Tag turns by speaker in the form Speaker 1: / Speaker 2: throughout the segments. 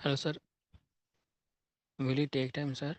Speaker 1: Hello, sir. Will it take time, sir?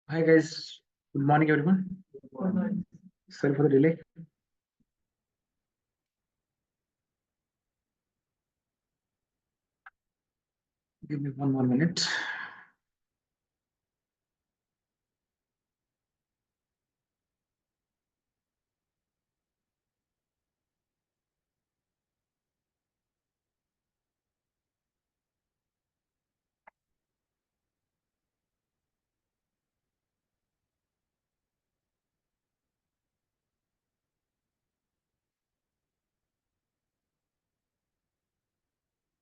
Speaker 2: Hi guys, good morning everyone. Sorry for the delay. Give me one more minute.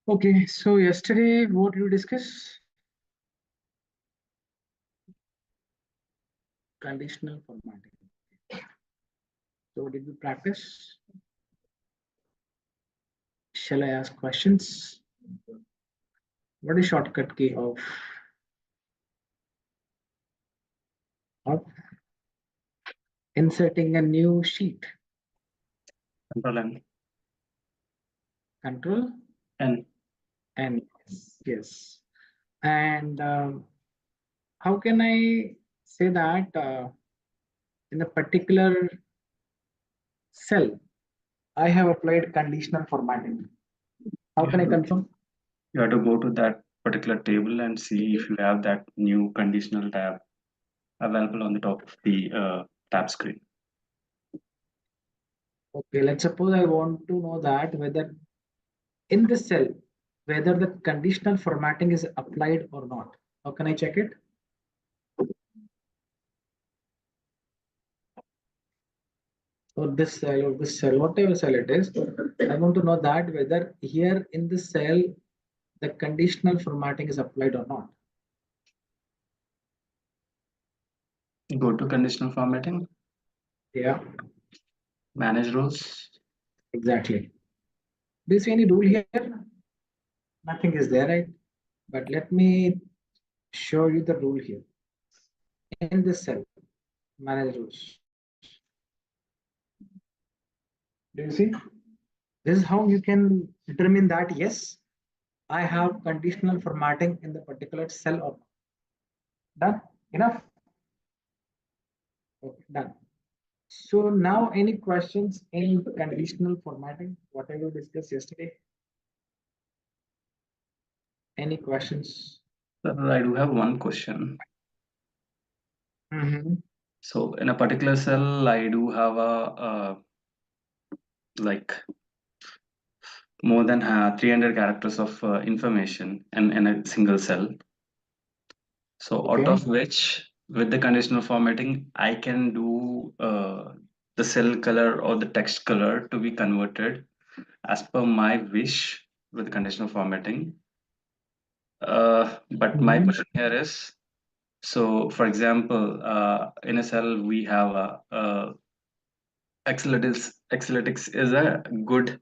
Speaker 2: Okay, so yesterday what did we discuss? Conditional formatting. So did we practice? Shall I ask questions? What is shortcut key of inserting a new sheet?
Speaker 3: Control N.
Speaker 2: Control
Speaker 3: N.
Speaker 2: and yes. And how can I say that in a particular cell I have applied conditional formatting? How
Speaker 3: You
Speaker 2: can I
Speaker 3: have to,
Speaker 2: confirm?
Speaker 3: you have to go to that particular table and see if you have that new conditional tab available on the top of the tab screen.
Speaker 2: Okay, let's suppose I want to know that whether in this cell, whether the conditional formatting is applied or not. How can I check it? Or this cell, whatever cell it is, I want to know that whether here in this cell, the conditional formatting is applied or not.
Speaker 3: Go to conditional formatting,
Speaker 2: Yeah,
Speaker 3: manage rows.
Speaker 2: exactly. Do you see any rule here? Nothing is there, right? But let me show you the rule here. In this cell, manage rules. Do you see? This is how you can determine that yes, I have conditional formatting in the particular cell or done. Enough. Okay, done. So now any questions in conditional formatting, whatever we discussed yesterday? Any questions?
Speaker 3: Sir, I do have one question.
Speaker 2: Mm-hmm.
Speaker 3: So in a particular cell, I do have like more than 300 characters of information in a single cell. So out
Speaker 2: Okay.
Speaker 3: of which, with the conditional formatting, I can do the cell color or the text color to be converted as per my wish with conditional formatting. But my
Speaker 2: Mm-hmm.
Speaker 3: question here is, so for example, in a cell we have Exceletics is a good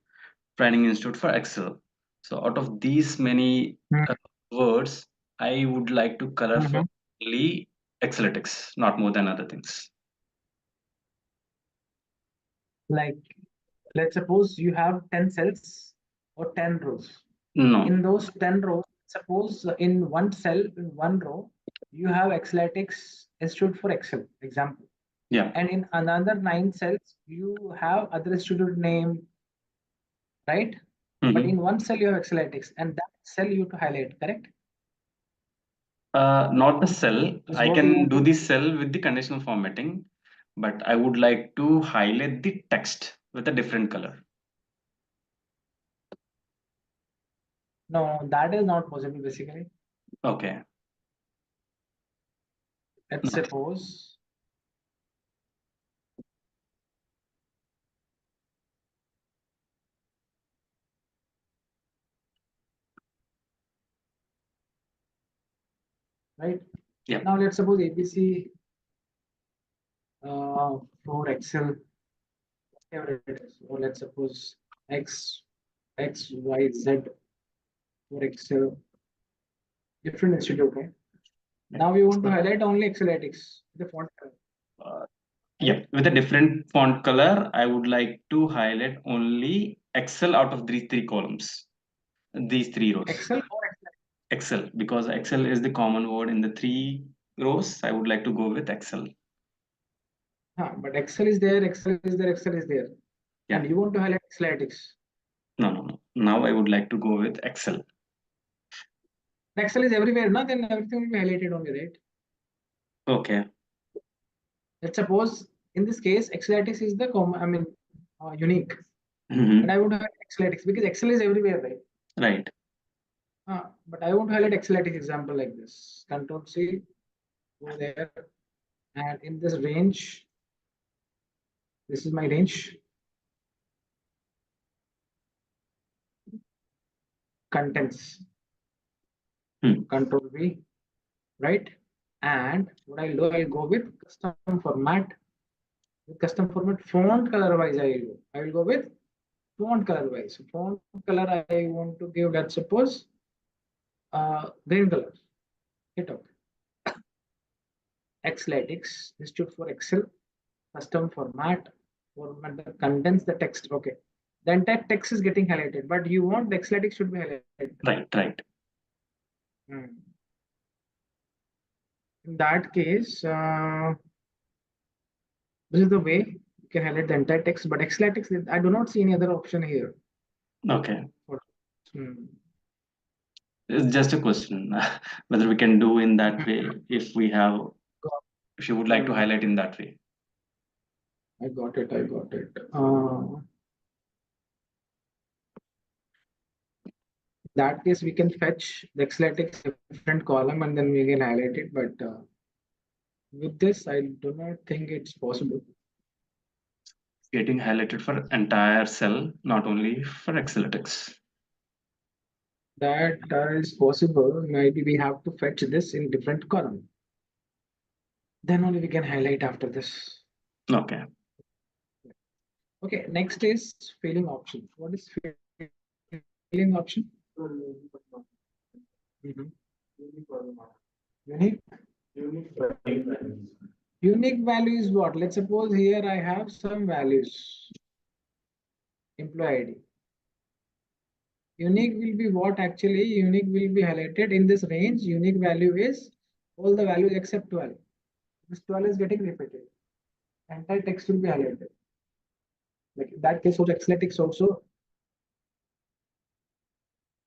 Speaker 3: training institute for Excel. So out of these many words, I would like to color for
Speaker 2: Mm-hmm.
Speaker 3: only Exceletics, not more than other things.
Speaker 2: Like, let's suppose you have 10 cells or 10 rows.
Speaker 3: No,
Speaker 2: In those 10 rows, suppose in one cell, in one row, you have Exceletics Institute for Excel, example.
Speaker 3: yeah.
Speaker 2: And in another 9 cells, you have other institute name, right? But
Speaker 3: Mhm.
Speaker 2: in one cell, you have Exceletics, and that cell you have to highlight, correct?
Speaker 3: Not the cell.
Speaker 2: This is
Speaker 3: I
Speaker 2: what you
Speaker 3: can
Speaker 2: want
Speaker 3: do
Speaker 2: to.
Speaker 3: the cell with the conditional formatting, but I would like to highlight the text with a different color.
Speaker 2: No, that is not possible, basically.
Speaker 3: Okay.
Speaker 2: Let's
Speaker 3: No.
Speaker 2: suppose, right?
Speaker 3: Yeah.
Speaker 2: Now, let's suppose ABC for Excel, whatever it is, or let's suppose XYZ for Excel, different institute, okay? Now we want to
Speaker 3: So,
Speaker 2: highlight only Exceletics, the font color,
Speaker 3: uh,
Speaker 2: right?
Speaker 3: yeah, with a different font color, I would like to highlight only Excel out of these three columns, these three rows.
Speaker 2: Excel or Excel.
Speaker 3: Excel, because Excel is the common word in the three rows, I would like to go with Excel.
Speaker 2: But Excel is there, Excel is there, Excel is there.
Speaker 3: Yeah.
Speaker 2: And you want to highlight Excelatics.
Speaker 3: No. Now I would like to go with Excel.
Speaker 2: Excel is everywhere, no? Then everything will be highlighted only, right?
Speaker 3: Okay.
Speaker 2: Let's suppose in this case, Excelatics is the unique.
Speaker 3: Mhm.
Speaker 2: And I want to highlight Excelatics because Excel is everywhere, right?
Speaker 3: Right.
Speaker 2: But I want to highlight Excelatics example like this. Control C, go there, and in this range, this is my range. Contents. Control V, right? And what I'll do, I'll go with custom format. With custom format, font color wise, I will go with font color wise. Font color I want to give, let's suppose, green color. Hit OK. Excelatics, Institute for Excel, custom format that contains the text. Okay. The entire text is getting highlighted, but you want the Excelatics should be highlighted.
Speaker 3: Right.
Speaker 2: In that case, this is the way you can highlight the entire text, but Excelatics, I do not see any other option here.
Speaker 3: Okay. It's just a question whether we can do in that way if you would like to highlight in that way.
Speaker 2: I got it. That case, we can fetch the Excelatics different column and then we can highlight it. But with this, I do not think it's possible.
Speaker 3: Getting highlighted for entire cell, not only for Excelatics.
Speaker 2: That is possible. Maybe we have to fetch this in different column. Then only we can highlight after this.
Speaker 3: Okay.
Speaker 2: Okay, next is filling option. What is filling option? Unique value is what? Let's suppose here I have some values. Employee ID. Unique will be what actually? Unique will be highlighted in this range. Unique value is all the values except 12. This 12 is getting repeated. Entire text will be highlighted. Like in that case, also Excelatics also.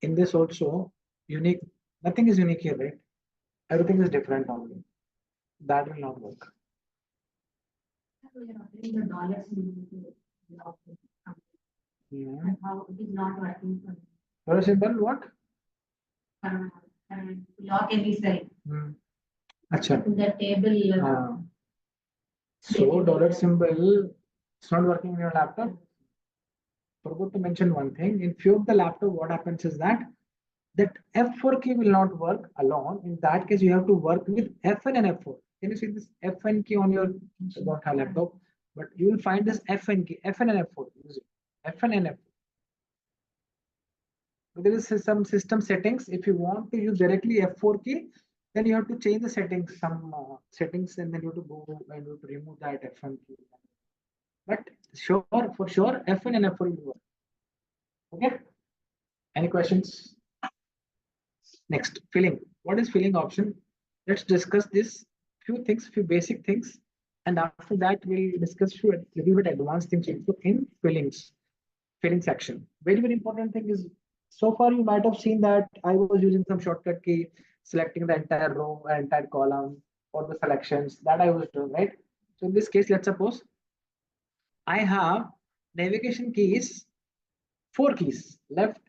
Speaker 2: In this also, unique, nothing is unique here, right? Everything is different only. That will not work.
Speaker 4: How it is not working for me.
Speaker 2: Very simple, what?
Speaker 4: Lock any cell.
Speaker 2: Acha.
Speaker 4: The table.
Speaker 2: So dollar symbol, it's not working in your laptop. Forgot to mention one thing. In few of the laptop, what happens is that F4 key will not work alone. In that case, you have to work with Fn and F4. Can you see this Fn key on your laptop? But you will find this Fn key, Fn and F4. Use it. Fn and F4. There is some system settings. If you want to use directly F4 key, then you have to change the settings, some settings, and then you have to go and you have to remove that F1 key. But for sure, F1 and F4 will work. Okay. Any questions? Next, filling. What is filling option? Let's discuss this few basic things, and after that we'll discuss few little bit advanced things in filling section. Very important thing is, so far you might have seen that I was using some shortcut key, selecting the entire row, entire column, or the selections that I was doing, right? So in this case, let's suppose I have navigation keys, 4 keys, left,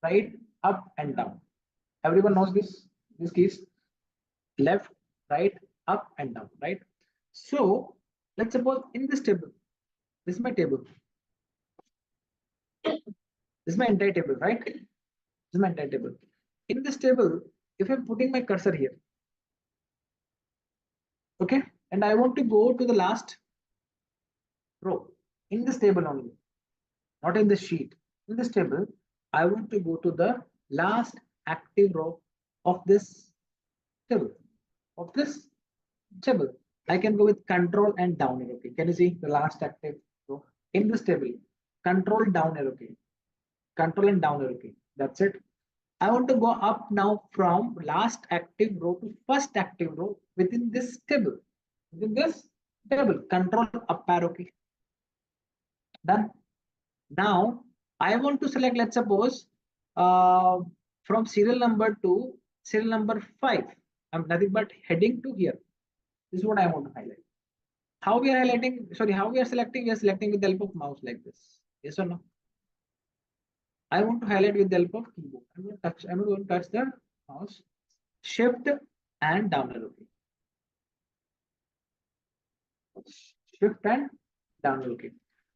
Speaker 2: right, up, and down. Everyone knows these keys, left, right, up, and down, right? So let's suppose in this table, this is my table. This is my entire table, right? This is my entire table. In this table, if I'm putting my cursor here, okay, and I want to go to the last row in this table only, not in the sheet. In this table, I want to go to the last active row of this table. I can go with control and down arrow key. Can you see the last active row in this table? Control down arrow key. Control and down arrow key. That's it. I want to go up now from last active row to first active row within this table. Within this table, control up arrow key. Done. Now I want to select, let's suppose, from serial number to serial number 5. I'm nothing but heading to here. This is what I want to highlight. How we are highlighting? Sorry, how we are selecting? We are selecting with the help of mouse like this. Yes or no? I want to highlight with the help of keyboard. I'm going to touch the mouse, shift and down arrow key. Shift and down arrow key.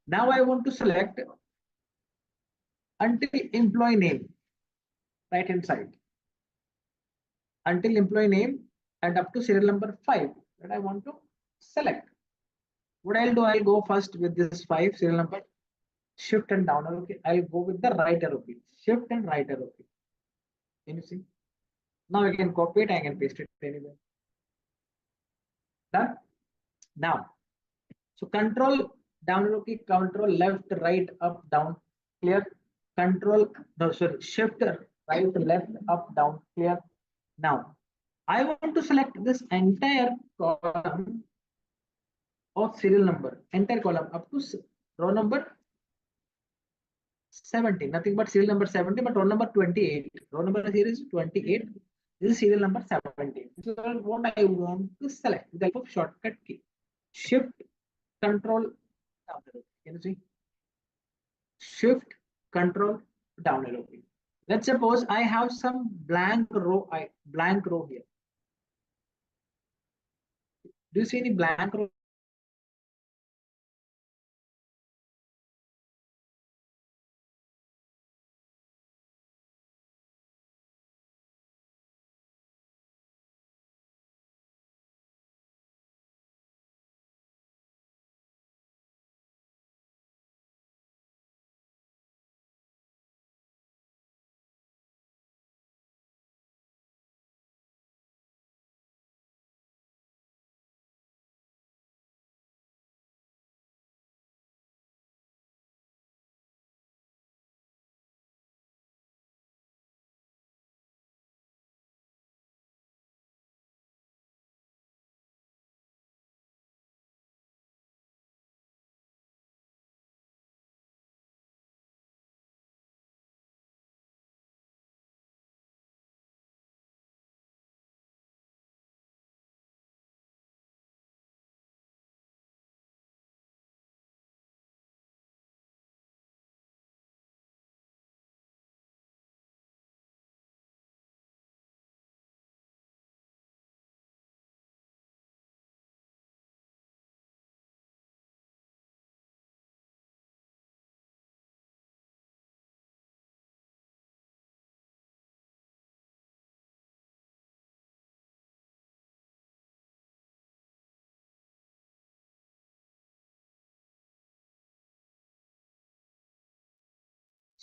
Speaker 2: Now I want to select until employee name, right hand side. Until employee name and up to serial number 5 that I want to select. What I'll do, I'll go first with this 5 serial number, shift and down arrow key. I'll go with the right arrow key, shift and right arrow key. Can you see? Now I can copy it, I can paste it anywhere. Done. Now, so control down arrow key, control left, right, up, down, clear. Control, no, sorry, shift, right, left, up, down, clear. Now, I want to select this entire column of serial number, entire column up to row number 70, nothing but serial number 70, but row number 28. Row number here is 28. This is serial number 70. This is what I want to select with the help of shortcut key. Shift, control, down arrow. Can you see? Shift, control, down arrow key. Let's suppose I have some blank row here. Do you see any blank row?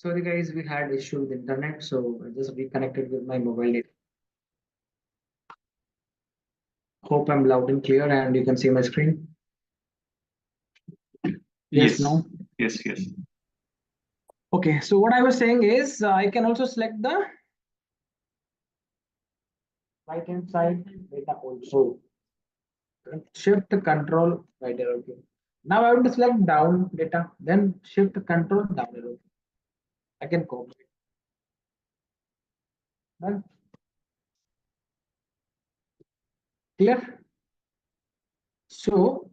Speaker 2: Sorry guys, we had issue with internet, so I just reconnected with my mobile data. Hope I'm loud and clear and you can see my screen. Yes, no?
Speaker 3: Yes, yes.
Speaker 2: Okay, so what I was saying is I can also select the right hand side data also. Shift control right arrow key. Now I want to select down data, then shift control down arrow key. I can copy it. Done. Clear? So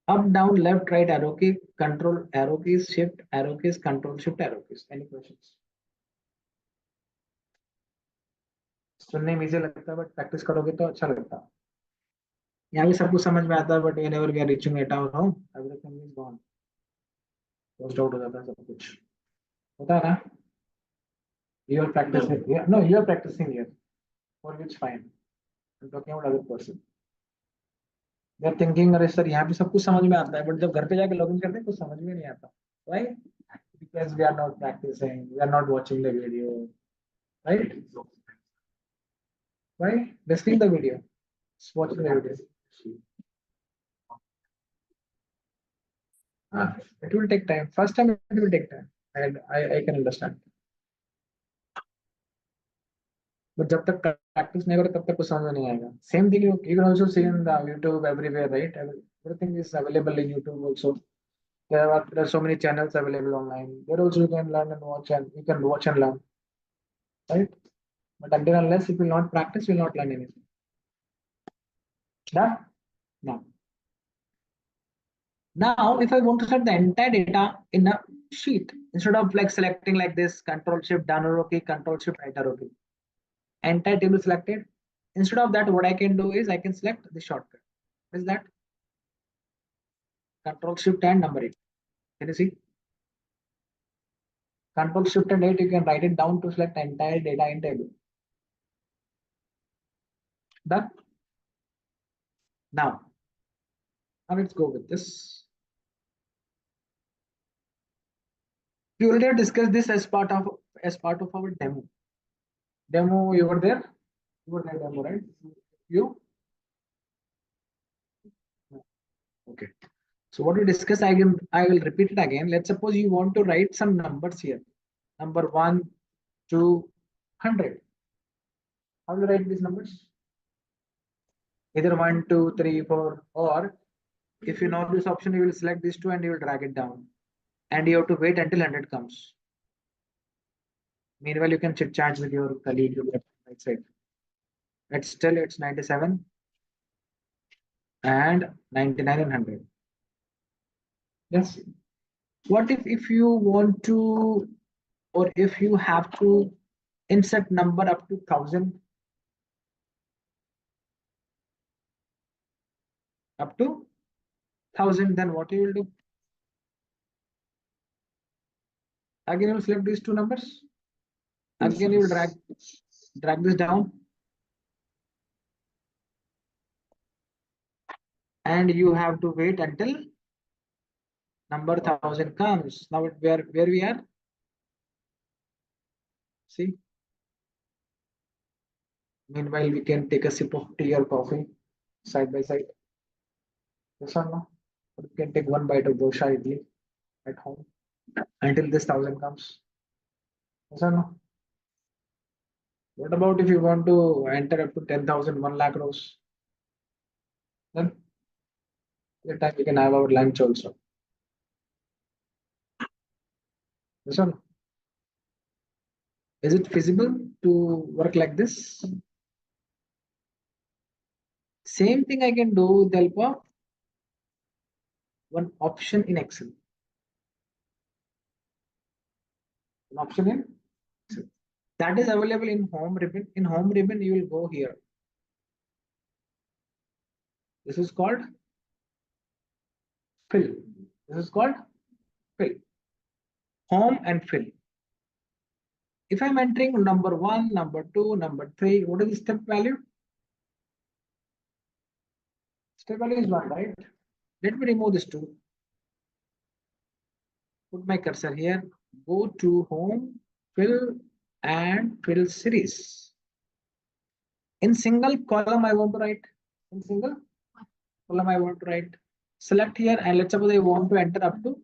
Speaker 2: up, down, left, right arrow key, control arrow keys, shift arrow keys, control shift arrow keys. Any questions? सुनने में easy लगता है but practice करोगे तो अच्छा लगता है. यहाँ भी सब कुछ समझ में आता है but whenever we are reaching 8 hour home, everything is gone. Closed out हो जाता है सब कुछ. होता है ना? You are practicing. Yeah, no, you are practicing here. For which fine. I'm talking about other person. They are thinking अरे sir यहाँ भी सब कुछ समझ में आता है बट जब घर पे जाके लॉगिन करते हैं कुछ समझ में नहीं आता. Why? Because we are not practicing. We are not watching the video. Right? Why? Listening the video. Just watching the video. It will take time. First time it will take time. And I can understand. But जब तक practice नहीं करो तब तक कुछ समझ में नहीं आएगा. Same thing you can also see in the YouTube everywhere, right? Everything is available in YouTube also. There are so many channels available online. There also you can learn and watch, and you can watch and learn, right? But until unless if you will not practice, you will not learn anything. Done? Now. Now, if I want to set the entire data in a sheet, instead of like selecting like this, Control Shift down arrow key, Control Shift right arrow key, entire table selected. Instead of that, what I can do is I can select the shortcut. What is that? Control Shift and number 8. Can you see? Control Shift and 8, you can write it down to select entire data in table. Done. Now let's go with this. We already have discussed this as part of our demo. Demo, you were there? You were there, demo, right? You? Okay. So what we discussed, I will repeat it again. Let's suppose you want to write some numbers here. Number 1, 2, 100. How do you write these numbers? Either 1, 2, 3, 4, or if you know this option, you will select these two and you will drag it down. And you have to wait until 100 comes. Meanwhile, you can chit chat with your colleague on the right side. It's 97 and 99 and 100. Yes. What if you want to, or if you have to insert number up to 1000? Up to 1000, then what you will do? Again, you will select these two numbers. Again, you will drag this down. And you have to wait until number 1000 comes. Now where we are? See? Meanwhile, we can take a sip of tea or coffee side by side. Yes or no? Or we can take one bite of dosha idli at home until this 1000 comes. Yes or no? What about if you want to enter up to 10,000, 1 lakh rows? Then that time we can have our lunch also. Yes or no? Is it feasible to work like this? Same thing I can do with the help of one option in Excel. An option in Excel. That is available in home ribbon. In home ribbon, you will go here. This is called fill. This is called fill. Home and fill. If I'm entering number 1, number 2, number 3, what is the step value? Step value is 1, right? Let me remove this 2. Put my cursor here. Go to home, fill, and fill series. In single column, I want to write. In single column, I want to write. Select here, and let's suppose I want to enter up to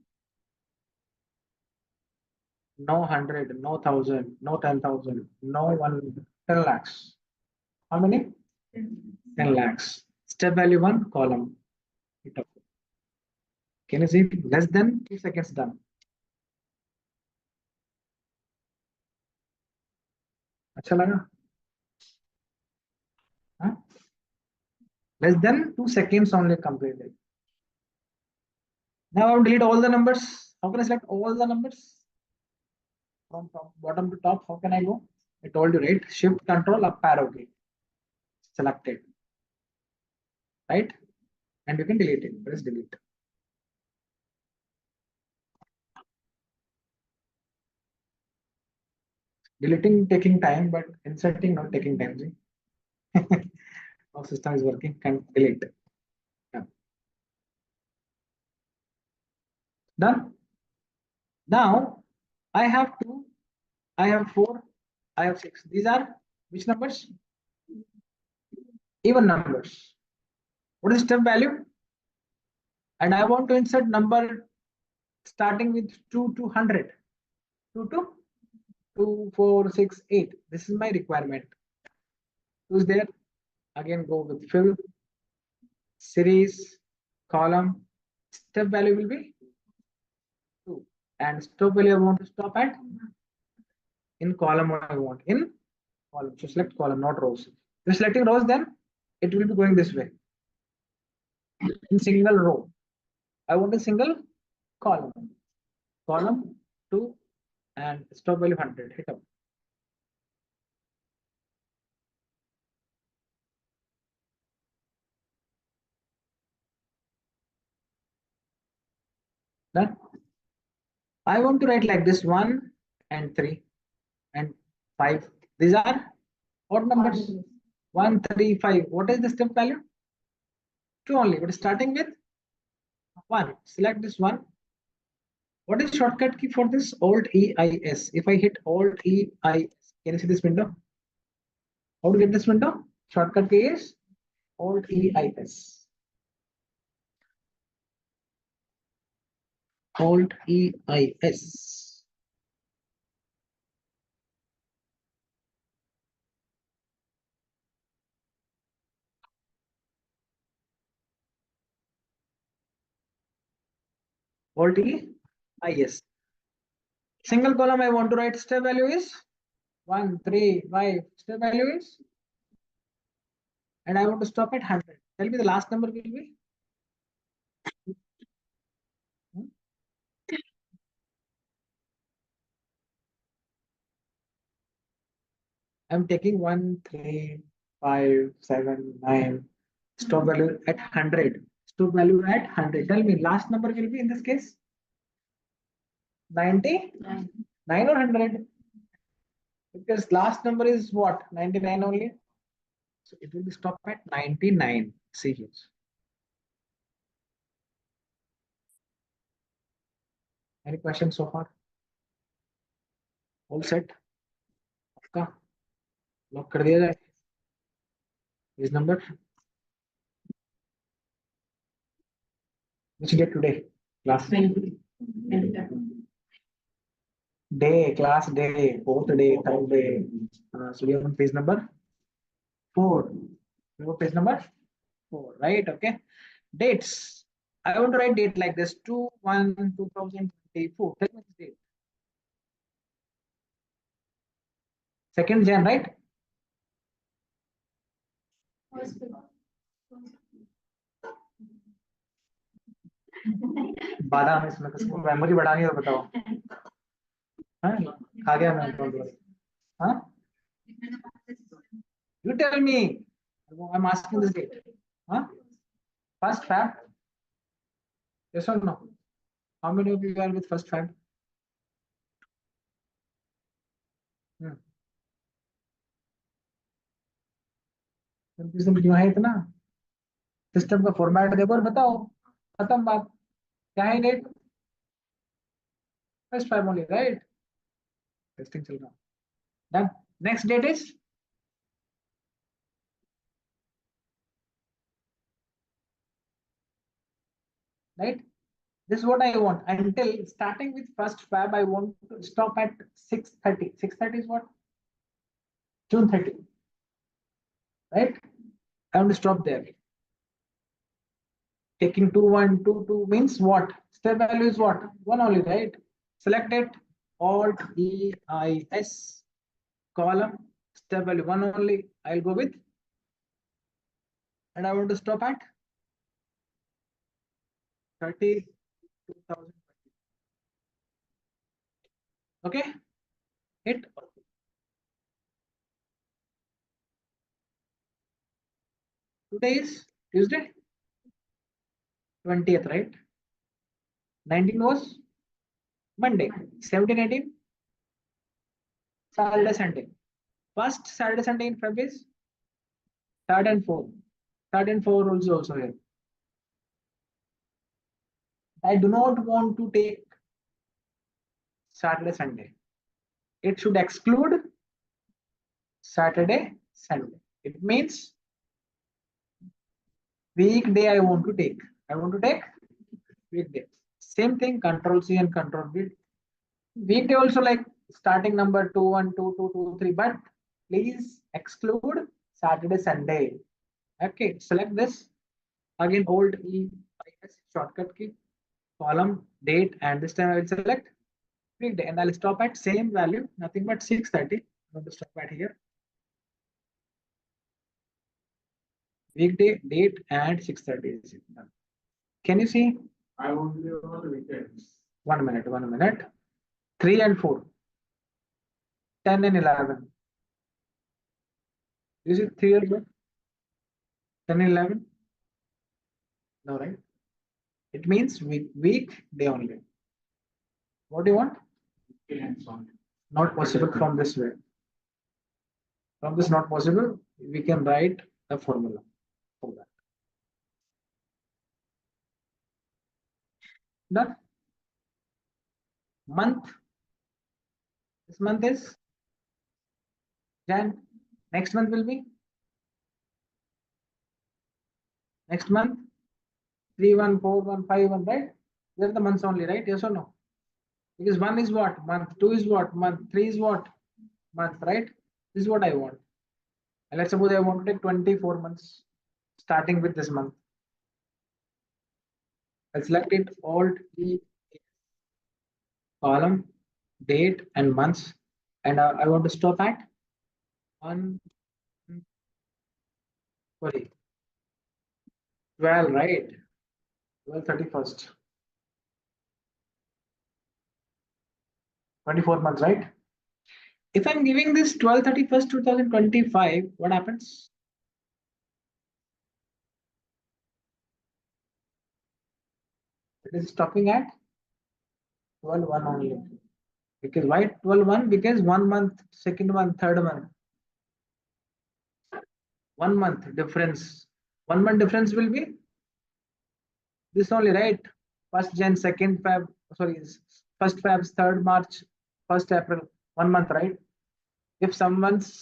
Speaker 2: no 100, no 1000, no 10,000, no 10 lakhs. How many? 10 lakhs. Step value 1, column. Can you see? Less than 2 seconds done. अच्छा लगा? Huh? Less than 2 seconds only completed. Now I will delete all the numbers. How can I select all the numbers? From top, bottom to top, how can I go? I told you, right? Shift Control up arrow key. Selected. Right? And you can delete it. Press delete. Deleting taking time, but inserting not taking time. See? Our system is working. Can delete. Yeah. Done. Now I have 2, I have 4, I have 6. These are which numbers? Even numbers. What is step value? And I want to insert number starting with 2 to 100. 2 to 2, 4, 6, 8. This is my requirement. Who's there? Again, go with fill, series, column. Step value will be 2. And stop value I want to stop at in column. I want in column. So select column, not rows. If you're selecting rows, then it will be going this way. In single row, I want a single column. Column 2 and stop value 100. Hit up. Done. I want to write like this 1 and 3 and 5. These are odd numbers. 1, 3, 5. What is the step value? 2 only. But starting with 1. Select this one. What is shortcut key for this? Alt EIS. If I hit Alt EIS, can you see this window? How to get this window? Shortcut key is Alt EIS. Alt EIS. Alt EIS. Single column I want to write step value is 1, 3, 5. Step value is, and I want to stop at 100. Tell me the last number will be. I'm taking 1, 3, 5, 7, 9. Stop value at 100. Stop value at 100. Tell me last number will be in this case 99 or 100, because last number is what, 99 only. So it will be stopped at 99. See here. Any questions so far? All set? आपका lock कर दिया जाए इस number. Which date today? Class
Speaker 4: 20.
Speaker 2: day, class day, 4th day, 3rd day. So we are on page number 4. We have page number 4, right? Okay. Dates. I want to write date like this: 2/1/2024. Tell me this date. 2nd Jan, right? बादाम इसमें किसको memory बढ़ानी है बताओ. हाँ खा गया मैं. Don't worry. हाँ you tell me. I'm asking this date. Huh? 1st Feb. Yes or no? How many of you are with 1st Feb? Confusion क्यों है इतना? सिस्टम का फॉर्मेट देखो और बताओ. खत्म बात. क्या है date? 1st Feb only, right? Testing चल रहा. Done. Next date is right. This is what I want. Until starting with 1st Feb, I want to stop at 6:30. 6:30 is what? June 30. Right? I want to stop there. Taking 2, 1, 2, 2 means what? Step value is what? 1 only, right? Select it. Alt EIS. Column. Step value 1 only. I'll go with. And I want to stop at 30/2020. Okay. Hit. Today is Tuesday. 20th, right? 19 was Monday. 17, 18 Saturday, Sunday. 1st Saturday, Sunday in February is 3rd and 4th. 3rd and 4th also here. I do not want to take Saturday, Sunday. It should exclude Saturday, Sunday. It means weekday I want to take. I want to take weekday. Same thing, Control C and Control V. Weekday also like starting number 2, 1, 2, 2, 2, 3, but please exclude Saturday, Sunday. Okay, select this. Again, old EIS shortcut key, column, date, and this time I will select weekday and I'll stop at same value, nothing but 6:30. I'm going to stop at here. Weekday, date, and 6:30 is it done. Can you see? I only want the weekends. 1 minute, 1 minute. 3 and 4. 10 and 11. Is it 3 and 4? 10 and 11? No, right? It means week day only. What do you want? Not possible from this way. From this not possible, we can write a formula for that. Done. Month. This month is Jan. Next month will be next month 3, 1, 4, 1, 5, 1, right? These are the months only, right? Yes or no? Because 1 is what? Month. 2 is what? Month. 3 is what? Month, right? This is what I want. And let's suppose I want to take 24 months starting with this month. I'll select it Alt E column, date, and months. And I want to stop at 1, sorry, 12, right? 12/31. 24 months, right? If I'm giving this 12/31, 2025, what happens? It is stopping at 12/1 only. Because why 12/1? Because 1 month, second month, third month. 1 month difference. 1 month difference will be this only, right? 1st Jan, 2nd Feb, sorry, 1st Feb, 3rd March, 1st April, 1 month, right? If someone's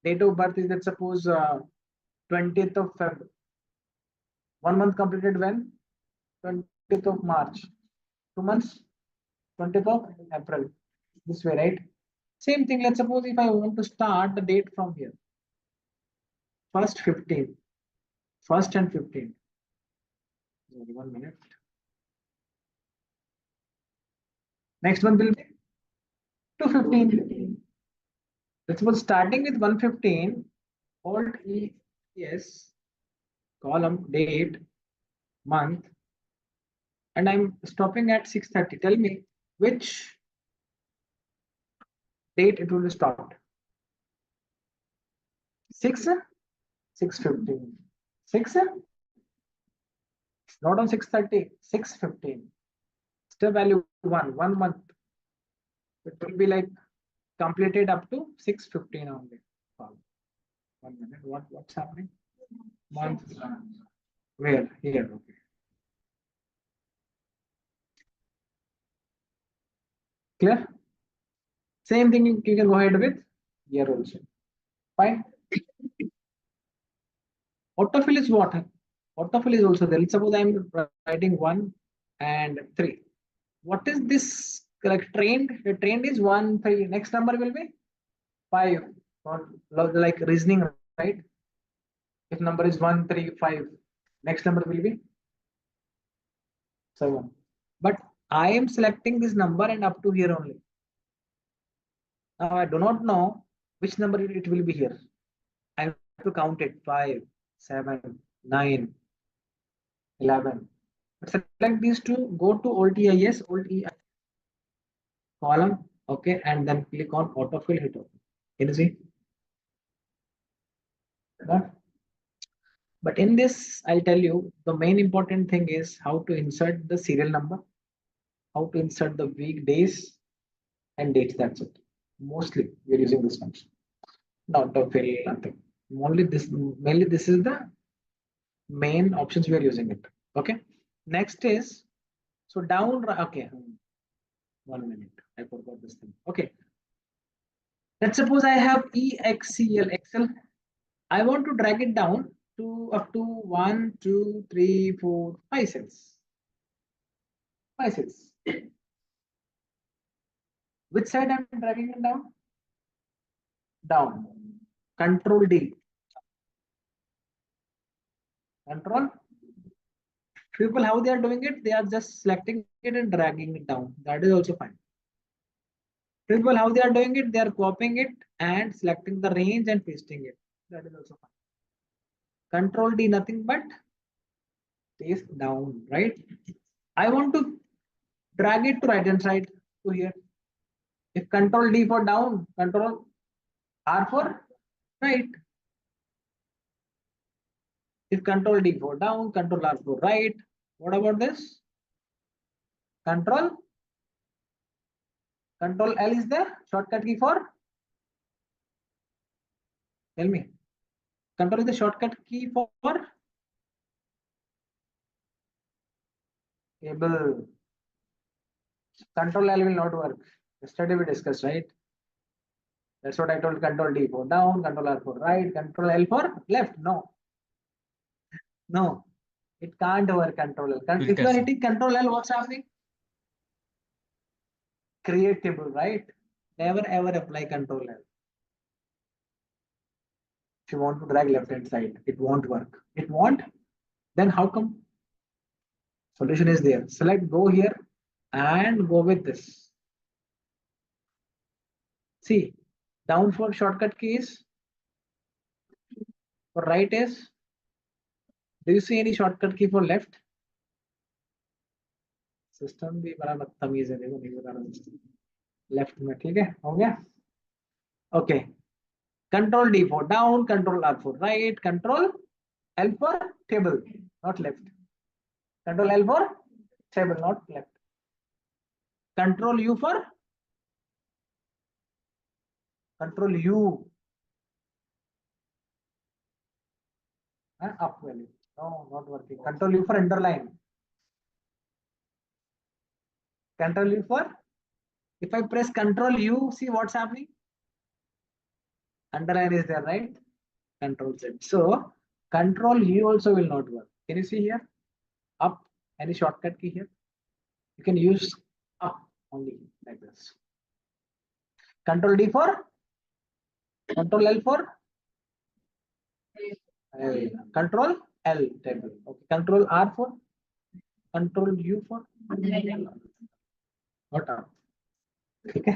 Speaker 2: date of birth is, let's suppose, 20th of Feb, 1 month completed when? 20th of March. 2 months, 20th of April. This way, right? Same thing, let's suppose if I want to start the date from here. 1st, 15th. 1st and 15th. 1 minute. Next one will be 215. Let's suppose starting with 115, Alt E S, column, date, month, and I'm stopping at 6:30. Tell me which date it will be stopped. 6, 6:15. 6, not on 6:30, 6:15. Step value 1 month. It will be like completed up to 6:15 only. 1 minute. What's happening? Month. Where? Here. Okay. Clear? Same thing you can go ahead with here also. Fine. Autofill is what? Autofill is also there. Let's suppose I'm writing 1 and 3. What is this? Like trained? The trained is 1, 3. Next number will be 5. Or like reasoning, right? If number is 1, 3, 5, next number will be 7. But I am selecting this number and up to here only. Now I do not know which number it will be here. I have to count it 5, 7, 9, 11. Select these two, go to Alt EIS, Alt E column, okay, and then click on autofill, hit open. Can you see? But in this, I'll tell you the main important thing is how to insert the serial number, how to insert the weekdays and dates. That's it. Mostly we're using this function, not autofill, nothing. Mainly this is the main options we are using it. Okay. Next is so down. Okay. 1 minute. I forgot this thing. Okay. Let's suppose I have Excel. I want to drag it down to up to 1, 2, 3, 4, 5 cells. 5 cells. Which side I'm dragging it down? Down. Control D. Control. People, how they are doing it? They are just selecting it and dragging it down. That is also fine. People, how they are doing it? They are copying it and selecting the range and pasting it. That is also fine. Control D, nothing but paste down, right? I want to drag it to right hand side to here. If Control D for down, Control R for right. If Control D for down, Control R for right. What about this? Control L is the shortcut key for. Tell me. Control is the shortcut key for table. Control L will not work. Yesterday we discussed, right? That's what I told. Control D for down, Control R for right, Control L for left. No, it can't work. Control L. If you are hitting Control L, what's happening? Create table, right? Never ever apply Control L. If you want to drag left hand side, it won't work. It won't. Then how come? Solution is there. Select go here and go with this. See, down for shortcut keys. For right is. Do you see any shortcut key for left? System भी बड़ा बदतमीज है, देखो नहीं बता रहा left में, ठीक है, हो गया. Okay, control D for down, control R for right, control L for table not left, control L for table not left, control U for control U up value. No not working. Control U for underline, control U for, if I press control U, see what's happening? Underline is there, right? Control Z. So control U also will not work. Can you see here? Up, any shortcut key here? You can use up only like this. Control D for, control L for, control L table. Okay. Control R for, control U for. ठीक है,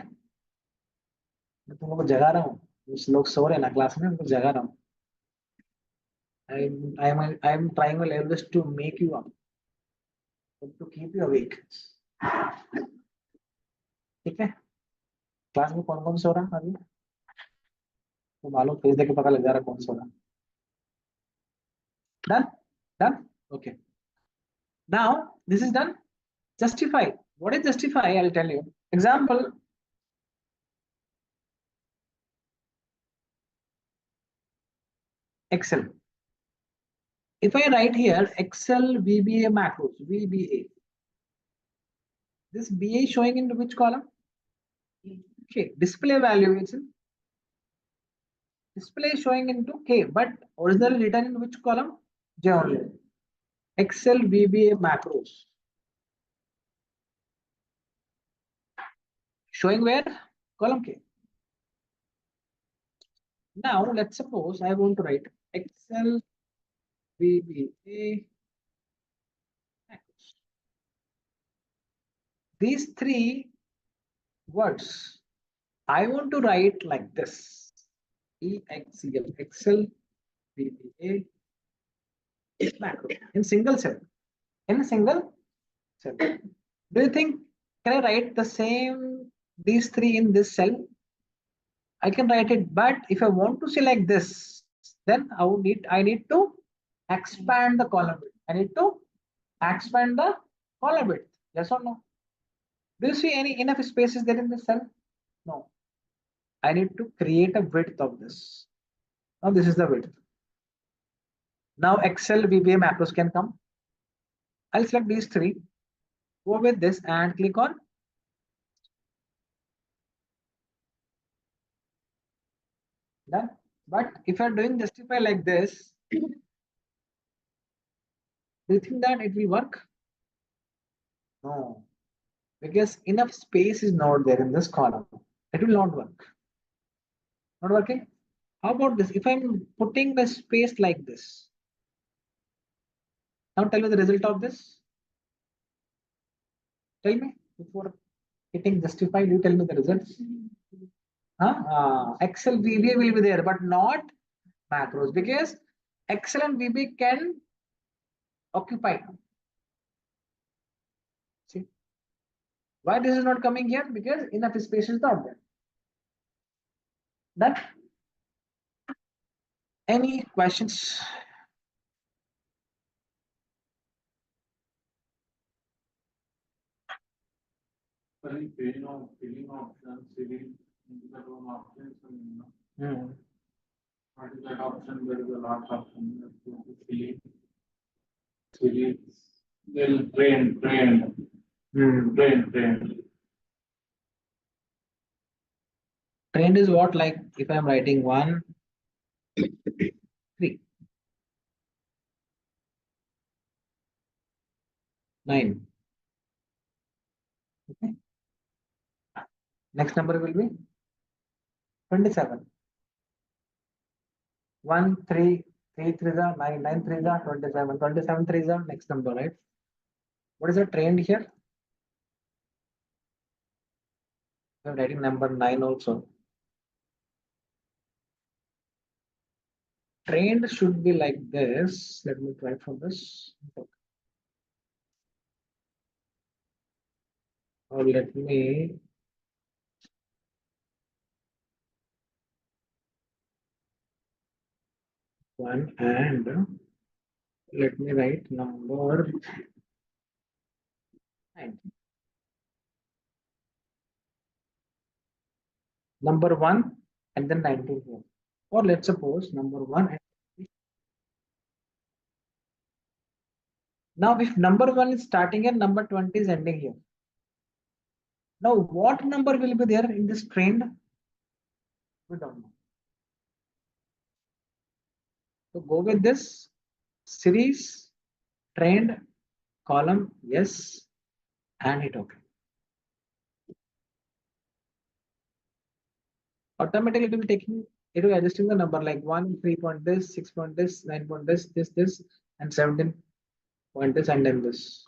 Speaker 2: मैं तुम लोग को जगा रहा हूँ. कुछ लोग सो रहे हैं ना क्लास में, उनको जगा रहा हूँ. I am trying my level best to make you up, to keep you awake. ठीक है, क्लास में कौन कौन सो रहा है अभी? तो मालूम फेस देख के पता लग जा रहा है कौन सो रहा. Done. Okay. Now this is done. Justify. What is justify? I'll tell you. Example. Excel. If I write here Excel VBA macros, VBA. This BA is showing into which column? Okay. Display value is in. Display is showing into K, but originally written in which column? J only. Excel VBA macros. Showing where? Column K. Now let's suppose I want to write Excel VBA macros. These three words I want to write like this. EXCL, Excel VBA macro in single cell. In a single cell. Do you think can I write the same these three in this cell? I can write it, but if I want to select this, then I need to expand the column width. I need to expand the column width. Yes or no? Do you see any enough spaces there in this cell? No. I need to create a width of this. Now this is the width. Now Excel VBA macros can come. I'll select these three. Go with this and click on done. But if you're doing justify like this, do you think that it will work? No, because enough space is not there in this column. It will not work. Not working. How about this? If I'm putting the space like this, now tell me the result of this. Tell me before hitting justify. You tell me the results. Excel VB will be there, but not macros, because Excel and VB can occupy. See why this is not coming here? Because enough space is not there. Done. Any questions?
Speaker 5: Filling options, filling into the room options,
Speaker 2: Hmm.
Speaker 5: what is that option? There is a lot option. Filling, then train.
Speaker 2: Trend is what? Like if I'm writing 1, 3, 9. Okay. Next number will be 27. 1, 3, 3 3 is 9, 9 3 is 27, 27 3 is next number, right? What is the trend here? I'm writing number 9 also. Trend should be like this. Let me try for this. Or let me one and let me write number 9. Number 1 and then 19 here. Or let's suppose number 1 and now if number 1 is starting here, number 20 is ending here. Now what number will be there in this trend? We don't know. So go with this series trend column, yes, and hit OK. Automatically it will be taking, it will adjusting the number like 1, 3 point this, 6 point this, 9 point this, and 17 point this, and then this.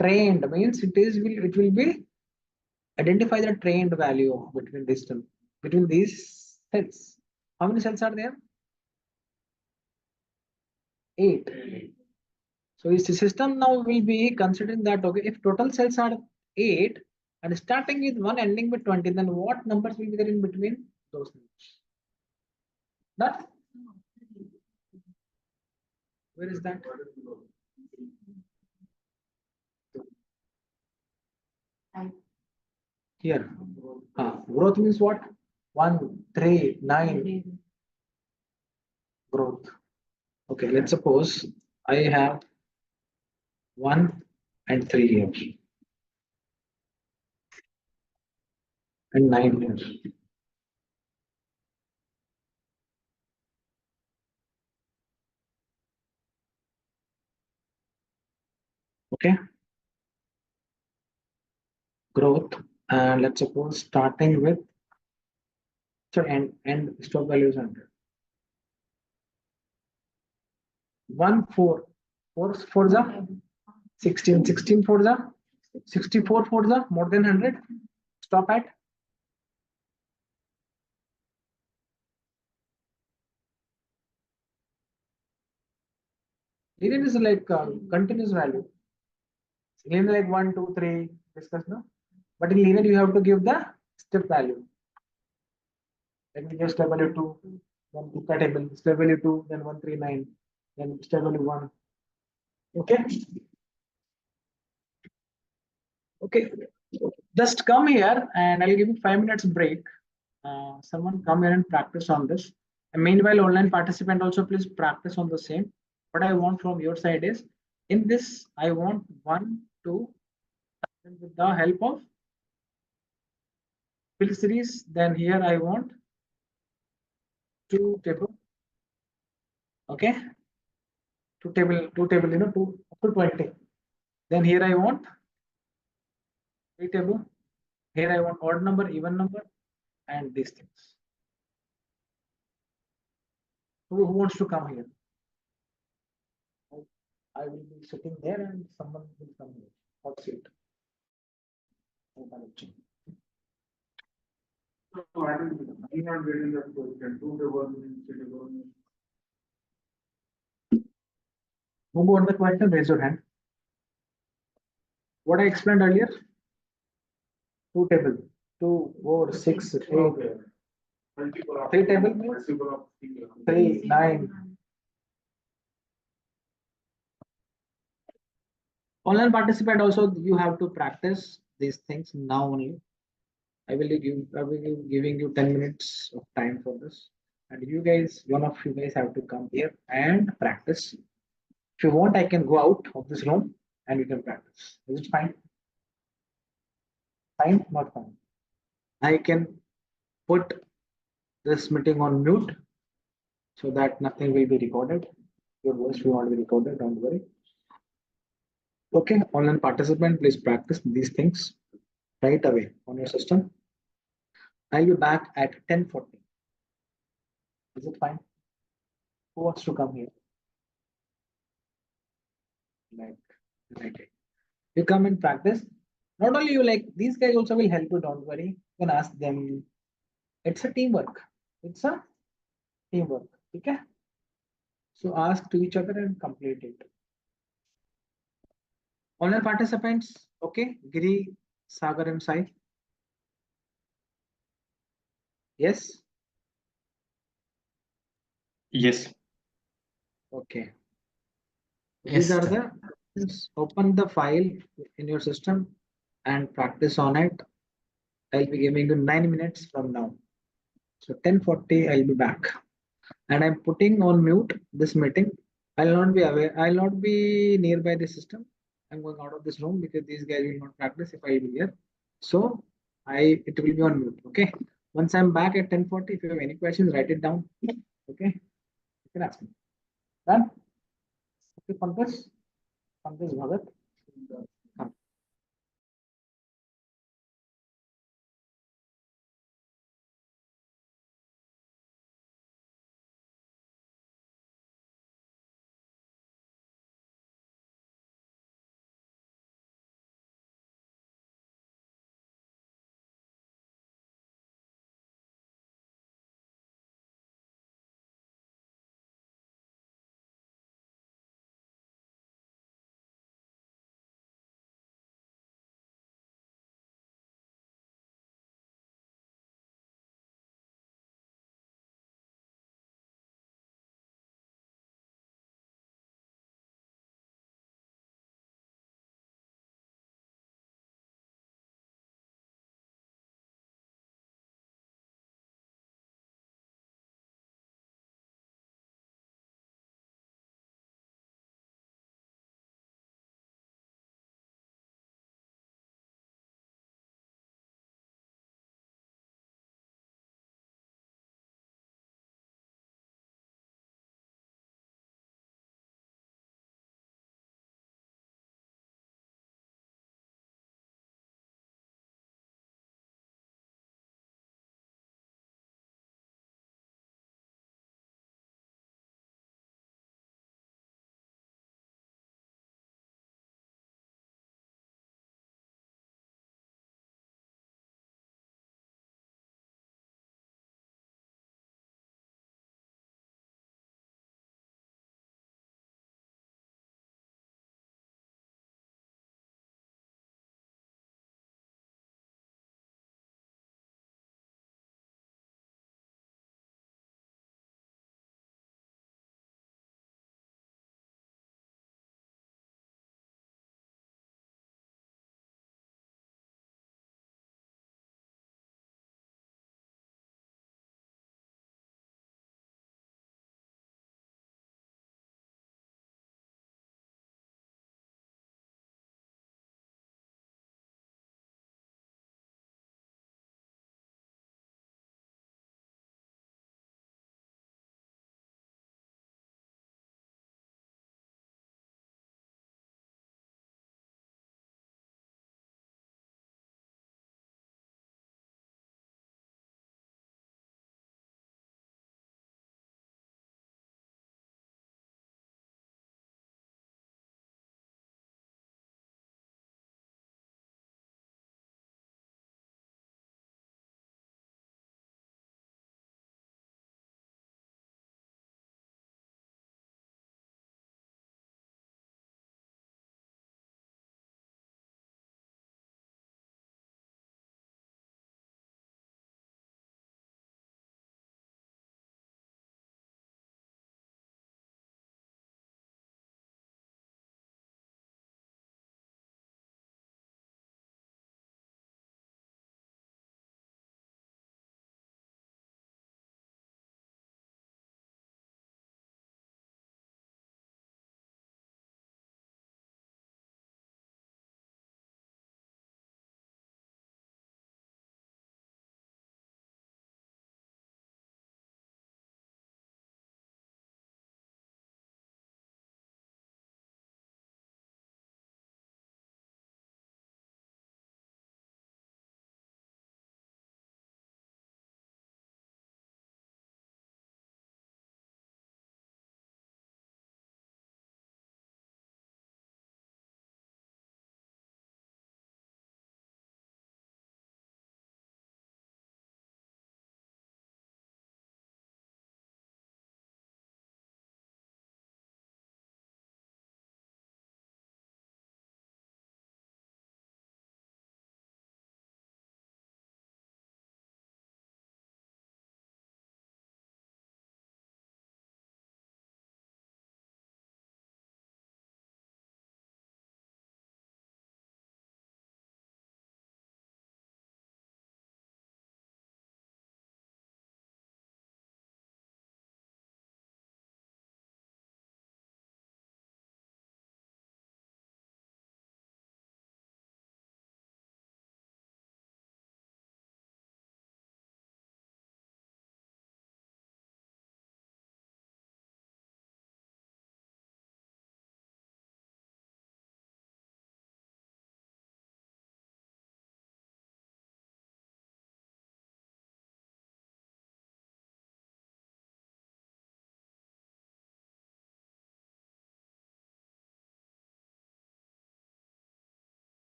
Speaker 2: Trend means it will be identify the trend value between these cells. How many cells are there? 8. So the system now will be considering that, okay, if total cells are 8 and starting with 1 ending with 20, then what numbers will be there in between those numbers? That where is that? Here. Growth means what? 1, 3, 9. Growth. Okay, let's suppose I have 1 and 3 here and 9 here. Okay. Growth, and let's suppose starting with so and stop value is 100. 1 4 4 for the 16 16 for the 64 for the more than 100. Stop at linear is like continuous value. Linear like 1 2 3 discuss no, but in linear you have to give the step value. Let me give step value 2, then put that table, step value 2, then 139, then step value 1. Okay. Okay, just come here and I'll give you 5 minutes break. Someone come here and practice on this. And meanwhile, online participant also please practice on the same. What I want from your side is, in this, I want 1, 2, and with the help of fill series, then here I want 2 table. Okay, 2 table, 2 table, 2 up to 20. Then here I want 3 table. Here I want odd number, even number, and these things. Who wants to come here? I will be sitting there and someone will come here. Hot seat.
Speaker 5: So I think I'm not getting that question. Two tables means three tables means.
Speaker 2: Who got the question? Raise your hand. What I explained earlier? Two table. 2, 4, 6, 8,
Speaker 5: Okay. Multiple of.
Speaker 2: Three table means?
Speaker 5: Multiple of three.
Speaker 2: 3, 9. Online participant also you have to practice these things now only. I will be giving you 10 minutes of time for this. And you guys, one of you guys have to come here and practice. If you want, I can go out of this room and you can practice. Is it fine? Fine? Not fine. I can put this meeting on mute so that nothing will be recorded. Your voice will not be recorded, don't worry. Okay, online participant, please practice these things right away on your system. I'll be back at 10:40. Is it fine? Who wants to come here? Like it. You come and practice. Not only you, like these guys also will help you, don't worry. You can ask them. It's a teamwork. It's a teamwork. Okay. So ask to each other and complete it. Online participants, okay. Giri, Sagar and Sai. Yes.
Speaker 3: Yes.
Speaker 2: Okay.
Speaker 1: Yes,
Speaker 2: These are
Speaker 1: sir.
Speaker 2: the open the file in your system and practice on it. I'll be giving you 9 minutes from now. So 10:40, I'll be back. And I'm putting on mute this meeting. I'll not be aware, I'll not be nearby the system. I'm going out of this room because these guys will not practice if I will be here. So it will be on mute. Okay. Once I'm back at 10:40, if you have any questions, write it down. Okay. You can ask me. Done? Okay, Pankaj Bhagat.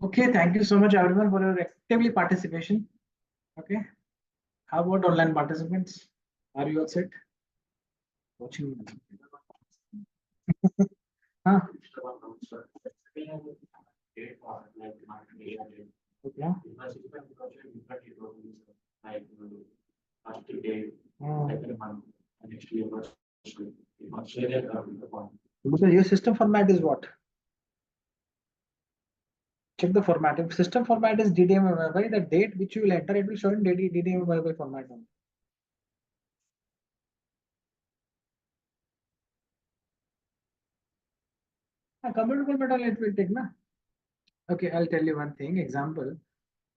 Speaker 2: Okay, thank you so much everyone for your actively participation. Okay, how about online participants? Are you all set? Watching. Huh? Okay. Because your system format is what? Check the format. If system format is DDMYY, the date which you will enter, it will show in DDMYY format only. Computer format only it will take, na? Okay, I'll tell you one thing. Example,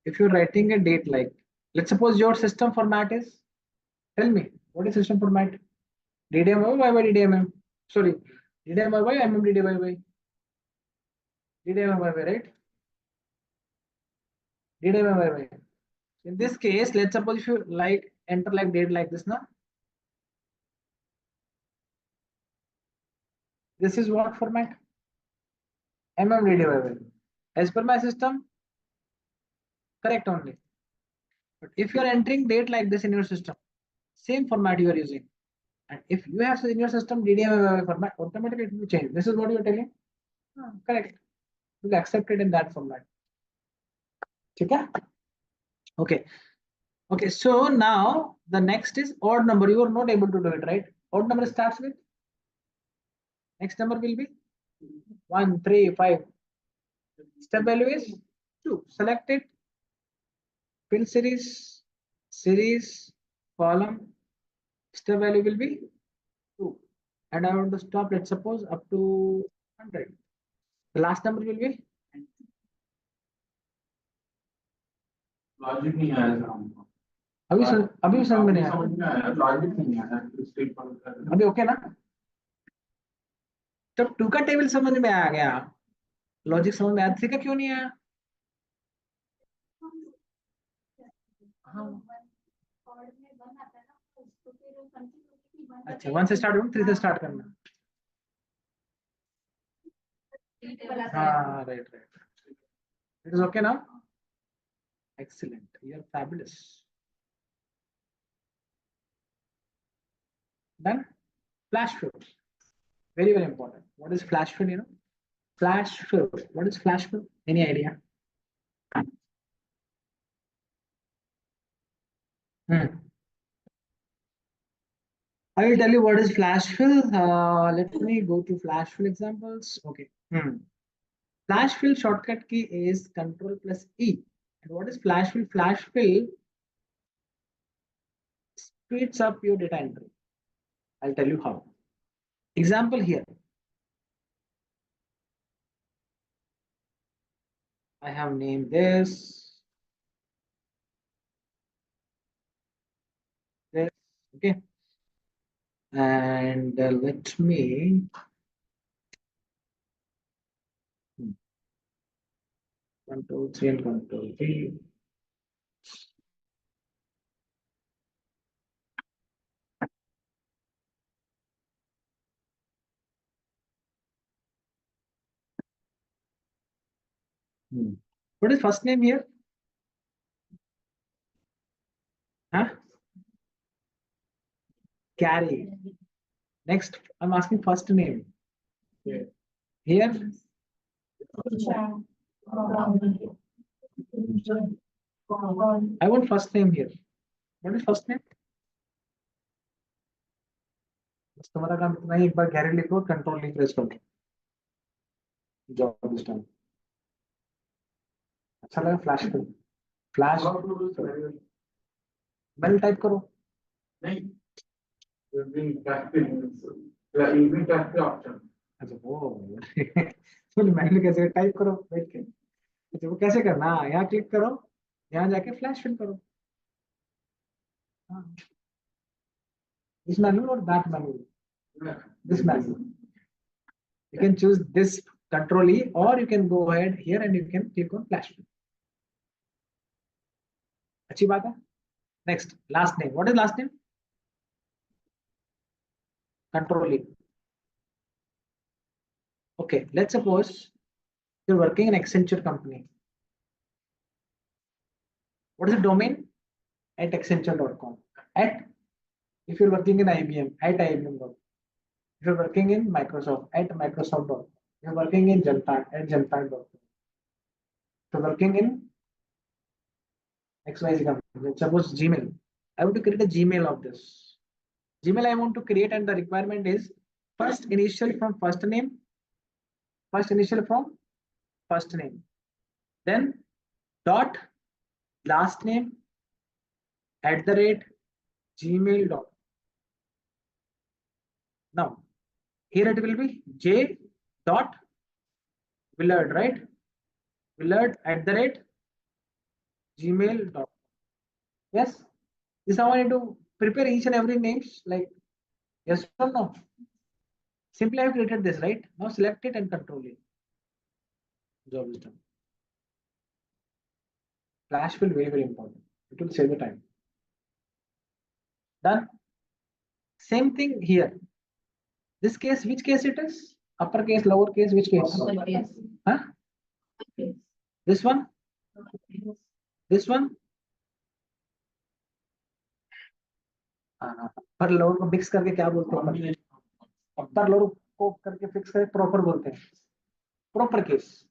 Speaker 2: if you're writing a date like, let's suppose your system format is, tell me, what is system format? DDMYY, YY, DDMM. Sorry, DDMYY, DDYY. DDMYY, right? DDMYY. In this case, let's suppose if you like enter like date like this, na? This is what format? DDYY. As per my system, correct only. But if you are entering date like this in your system, same format you are using. And if you have in your system DDMYY format, automatically it will change. This is what you are telling? Correct. You will accept it in that format. Okay? Okay. Okay, so now the next is odd number. You are not able to do it, right? Odd number starts with? Next number will be 1, 3, 5. Step value is 2. Select it. Fill series, column. Step value will be 2. And I want to stop, let's suppose, up to 100. The last number will be?
Speaker 5: Logic नहीं आया था हमको
Speaker 2: अभी समझ में नहीं आया
Speaker 5: समझ में आया लॉजिक नहीं आया स्टेप पर
Speaker 2: अभी ओके ना जब 2 का टेबल समझ में आ गया लॉजिक समझ में आया 3 का क्यों नहीं आया अच्छा 1 से स्टार्ट 3 से स्टार्ट करना हाँ right it is okay now excellent you are fabulous then flash fill very important what is flash fill flash fill what is flash fill any idea I will tell you what is flash fill let me go to flash fill examples okay flash fill shortcut key is control plus E and what is flash fill speeds up your data entry I'll tell you how example here I have named this okay and let me 1 2 3 and 1 2 3 What is first name here? Huh? Carry. Next, I'm asking first name. Here? I want first name here. What is first name? तुम्हारा काम इतना ही एक बार Garrett लिखो control लिख press करो job this time अच्छा लगा flash करो फ्लैश मैंने टाइप करो
Speaker 5: नहीं इवनिंग टाइप ऑप्शन
Speaker 2: अच्छा वो तो मैंने कैसे टाइप करो बैठ के अच्छा वो कैसे करना यहाँ क्लिक करो यहाँ जाके फ्लैश फिल करो this manual or that manual this manual you can choose this control E or you can go ahead here and you can click on flash fill अच्छी बात है next last name what is last name control E okay let's suppose you're working in Accenture company What is the domain? At accenture.com. At, if you're working in IBM, at IBM.com. If you're working in Microsoft, at Microsoft.com. If you're working in Genpact, at Genpact.com. If you're working in XYZ company, suppose Gmail. I want to create a Gmail of this. Gmail I want to create, and the requirement is first initial from first name, first initial from first name, then dot last name at the rate gmail.com. Now here it will be j dot Willard, right? Willard at the rate gmail.com. Yes, this is how I need to prepare each and every names, like yes or no. Simply I have created this, right? Now select it and control it. Job is done. Flash will very important. It will save the time. Done. Same thing here. This case, which case it is? Uppercase, lowercase, which case?
Speaker 4: Uppercase.
Speaker 2: Huh?
Speaker 4: Yes.
Speaker 2: This one?
Speaker 4: Uppercase.
Speaker 2: This one? पर lower को mix करके क्या बोलते हैं? Upper lower को करके fix करके proper बोलते हैं. Proper case.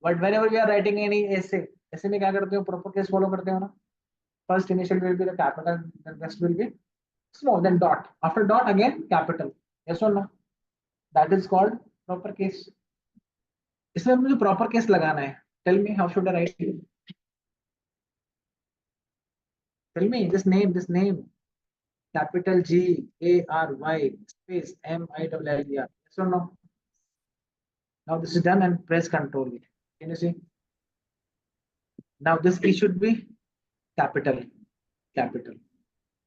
Speaker 2: But whenever we are writing any essay, essay में क्या करते हो? Proper case follow करते हो ना? First initial will be the capital, then rest will be small, then dot. After dot again capital. Yes or no? That is called proper case. इसमें मुझे proper case लगाना है. Tell me how should I write it? Tell me this name. Capital G A R Y space M I L L E R. Yes or no? Now this is done and press Control. Can you see? Now this P should be capital.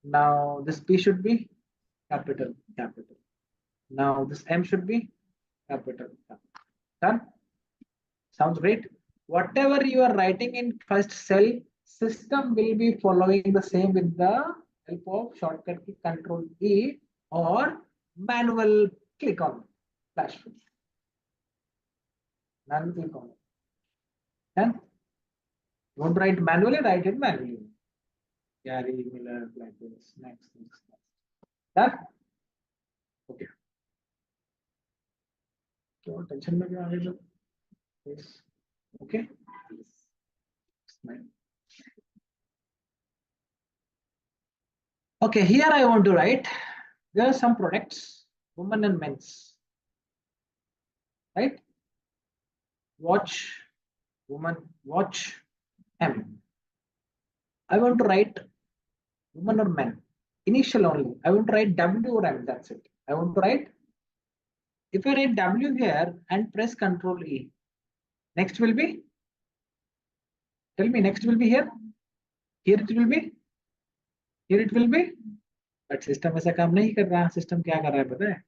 Speaker 2: Now this P should be capital. Now this M should be capital. Done. Sounds great. Whatever you are writing in first cell, system will be following the same with the help of shortcut key Control E or manual click on flash. Manual click on it. Done. You want to write manually, write it manually. Gary Miller, like this. Next. Done. Okay. So tension में क्या आ गया? Yes. Okay. Okay, here I want to write, there are some products, women and men's, right? Watch, woman, watch, M. I want to write woman or men, initial only. I want to write W or M, that's it. I want to write, if I write W here and press Control E, next will be, tell me, next will be here, here it will be, here it will be, but system ऐसा काम नहीं कर रहा. System क्या कर रहा है पता है?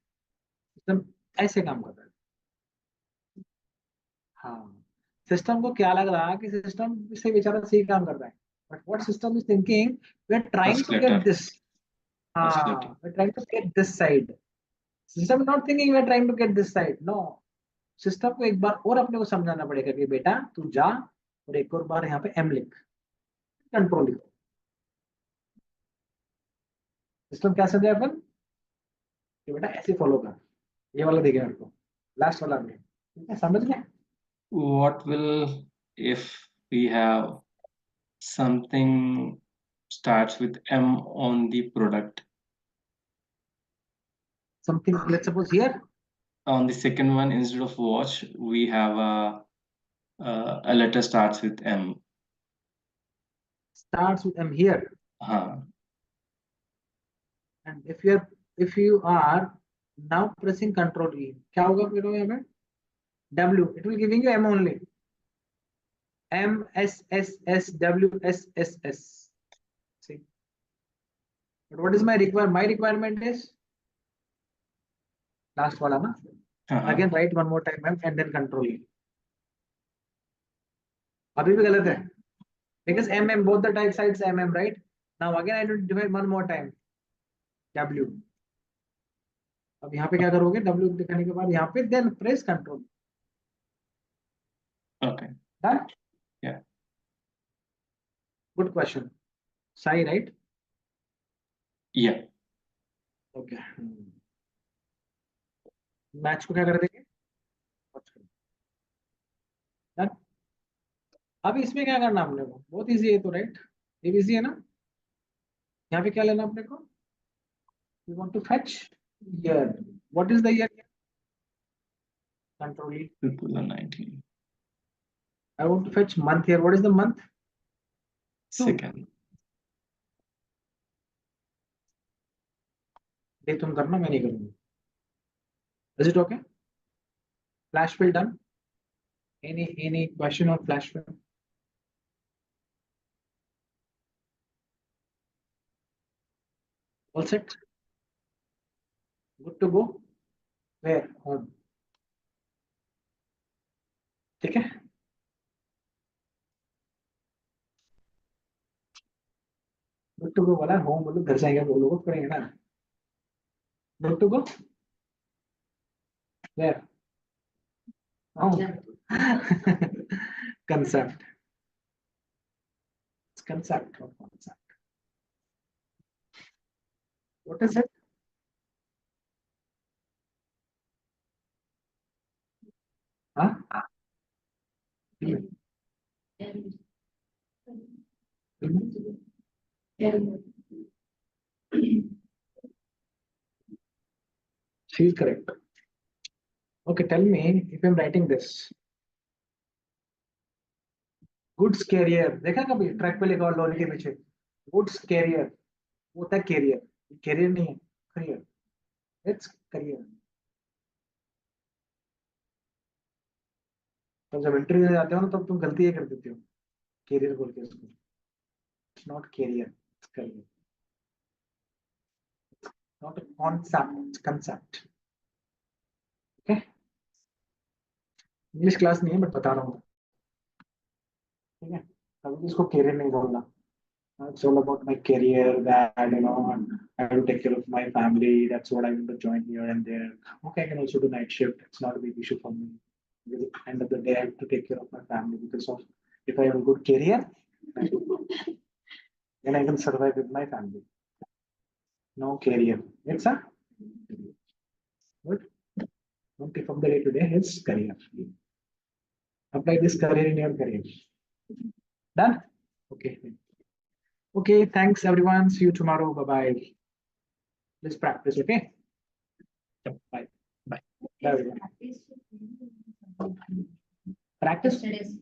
Speaker 2: System ऐसे काम कर रहा है. हाँ, system को क्या लग रहा है कि system से बेचारा सही काम कर रहा है. But what system is thinking? We are trying to get this. हाँ, we are trying to get this side. System is not thinking we are trying to get this side. No. System को एक बार और अपने को समझाना पड़ेगा कि बेटा तू जा और एक और बार यहाँ पे M लिख, कंट्रोल लिखो. सिस्टम क्या समझे अपन कि बेटा ऐसे फॉलो कर. ये वाला देखे मेरे को, लास्ट वाला में, ठीक है? समझ गए?
Speaker 3: What will if we have something starts with M on the product?
Speaker 2: Something, let's suppose here
Speaker 3: On the second one, instead of watch, we have a letter starts with M.
Speaker 2: starts with M here, and if you are now pressing Control E, क्या होगा फिर यहाँ पे? W, it will giving you M only. M S S S W S S S. See, but what is my requirement? My requirement is last वाला ना. Again write one more time M and then Control E. अभी भी गलत है because M both the type sides M, right? Now again I need to divide one more time W. अब यहाँ पे क्या करोगे? W दिखाने के बाद यहाँ पे then press Control.
Speaker 3: Okay.
Speaker 2: Done?
Speaker 3: Yeah.
Speaker 2: Good question. Sai, right?
Speaker 3: Yeah.
Speaker 2: Okay. Match को क्या कर देंगे? Done? अब इसमें क्या करना हमने को? बहुत इजी है तो, राइट? ये इजी है ना? यहाँ पे क्या लेना अपने को? We want to fetch year. What is the year? Control E.
Speaker 3: 2019.
Speaker 2: I want to fetch month here. What is the month? Two.
Speaker 3: Second.
Speaker 2: ये तुम करना, मैं नहीं करूंगा. Is it okay? Flash fill done. Any question on flash fill? All set? Good to go? Where? Home. ठीक है? Good to go वाला home बोलो, घर जाएंगे बोलो, करेंगे ना? Good to go? Where? Home. Concept. It's concept or concept. What is it? Huh? She's correct. Okay, tell me if I'm writing this. Goods carrier. देखा कभी ट्रैक पे लिखा हुआ लॉरी के पीछे? Goods carrier. वो होता है carrier. Carrier नहीं है. Career. It's career. तो जब इंटरव्यू में जाते हो ना तब तुम गलती ये कर देते हो. Career बोल के उसको. It's not career. It's career. Not a concept. It's concept. Okay. English class नहीं है बट बता रहा हूँ. ठीक है. कभी इसको कैरियर नहीं बोलना. It's all about my career, that I have to take care of my family. That's what I want to join here and there. Okay, I can also do night shift. It's not a big issue for me. Because at the end of the day, I have to take care of my family because of if I have a good career, then I can survive with my family. No career. It's a good. One tip of the day today is career. Apply this career in your career. Done? Okay. Okay, thanks everyone. See you tomorrow. Bye-bye. Let's practice, okay? Bye.
Speaker 3: Bye.
Speaker 2: Bye everyone. Practice.
Speaker 4: Yesterday's